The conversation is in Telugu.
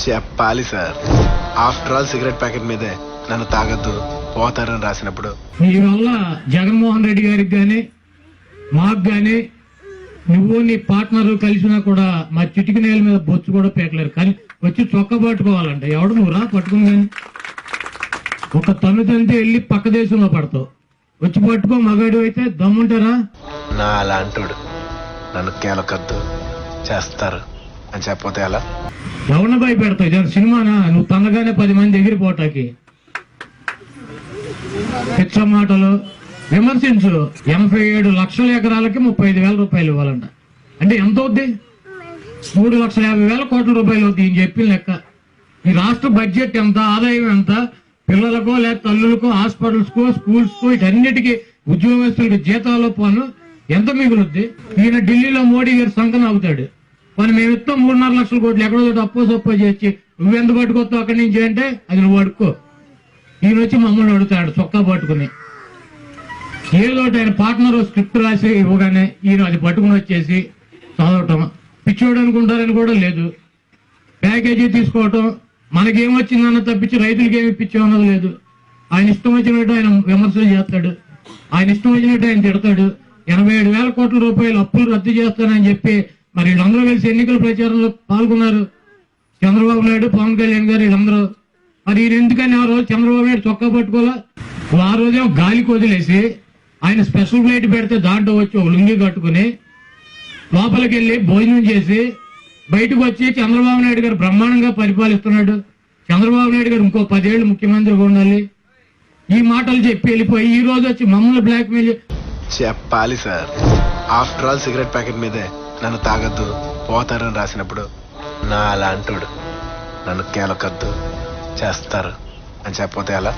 చెప్పాలి sir. After all cigarette packet మీదే నన్ను తాగొద్దు పోతారని రాసినప్పుడు నీ వల్ల జగన్మోహన్ రెడ్డి గారికి గాని మాకు గాని నువ్వు నీ పార్ట్నర్ కలిసినా కూడా మా చిటికి నేల మీద బొచ్చు కూడా పేకలేరు. కానీ వచ్చి చొక్క పట్టుకోవాలంటే ఎవడు నువ్వు రా పట్టుకుని కానీ ఒక తన్ను తంతే వెళ్ళి పక్క దేశంలో పడతావు. వచ్చి పట్టుకో మగాడు అయితే దమ్ముంటారా? నా అలాంటోడు నన్ను కేలకద్దు చేస్తారు అని చెప్పపోతే అలా ఎవరిని భయపెడతావు? జన సినిమానా నువ్వు తనగానే 10 మంది ఎగిరిపోటాకి పిచ్చ మాటలు విమర్శించు. 87 లక్షల ఎకరాలకి 35,000 రూపాయలు ఇవ్వాలంట. అంటే ఎంత అవుద్ది? 3,50,000 కోట్ల రూపాయలు అవుద్ది. ఈయన చెప్పిన లెక్క. ఈ రాష్ట్ర బడ్జెట్ ఎంత, ఆదాయం ఎంత, పిల్లలకో లేదా తల్లులకో, హాస్పిటల్స్ కో, స్కూల్స్ కో, ఇటన్నిటికీ ఉద్యోగస్తులకి జీతాలు పోను ఎంత మిగులుద్ది? ఈయన ఢిల్లీలో మోడీ గారి సంకన అవుతాడు. మరి మేము ఇస్తాం 3.5 లక్షల కోట్లు ఎక్కడో అప్పో సొప్పో చేసి నువ్వెంత పట్టుకొస్తావు అక్కడి నుంచి అంటే అది నువ్వు అడుక్కో. ఈయన వచ్చి మమ్మల్ని అడుగుతాడు చొక్కా పట్టుకుని. ఏదోటి ఆయన పార్ట్నర్ స్క్రిప్ట్ రాసి ఇవ్వగానే ఈయన అది పట్టుకుని వచ్చేసి చదవటం. పిచ్చోడు అనుకుంటారని కూడా లేదు. ప్యాకేజీ తీసుకోవటం, మనకేమొచ్చిందన్న తప్పించి రైతులకి ఏమి పిచ్చేమన్నది లేదు. ఆయన ఇష్టం వచ్చినట్టు ఆయన విమర్శలు చేస్తాడు, ఆయన ఇష్టం వచ్చినట్టు ఆయన తిడతాడు. 87,000 కోట్ల రూపాయలు అప్పులు రద్దు చేస్తానని చెప్పి మరి వీళ్ళందరూ కలిసి ఎన్నికల ప్రచారంలో పాల్గొన్నారు. చంద్రబాబు నాయుడు, పవన్ కళ్యాణ్ గారు వీళ్ళందరూ. మరి ఈయన ఎందుకని ఆ రోజు చంద్రబాబు నాయుడు చొక్కా పట్టుకోవాలా? ఆ రోజేమో గాలికి వదిలేసి ఆయన స్పెషల్ ఫ్లైట్ పెడితే దాంట్లో వచ్చి ఒక లుంగి కట్టుకుని లోపలికి వెళ్ళి భోజనం చేసి బయటకు వచ్చి చంద్రబాబు నాయుడు గారు బ్రహ్మాండంగా పరిపాలిస్తున్నాడు, చంద్రబాబు నాయుడు గారు ఇంకో 10 ఏళ్ళు ముఖ్యమంత్రిగా ఉండాలి, ఈ మాటలు చెప్పి వెళ్ళిపోయి ఈ రోజు వచ్చి మమ్మల్ని బ్లాక్మెయిల్ చెప్పాలి sir. After all cigarette packet మీదే నన్ను తాగొద్దు పోతారని రాసినప్పుడు నా అలాంటోడు నన్ను కేలకద్దు చేస్తారు అని చెప్పపోతే అలా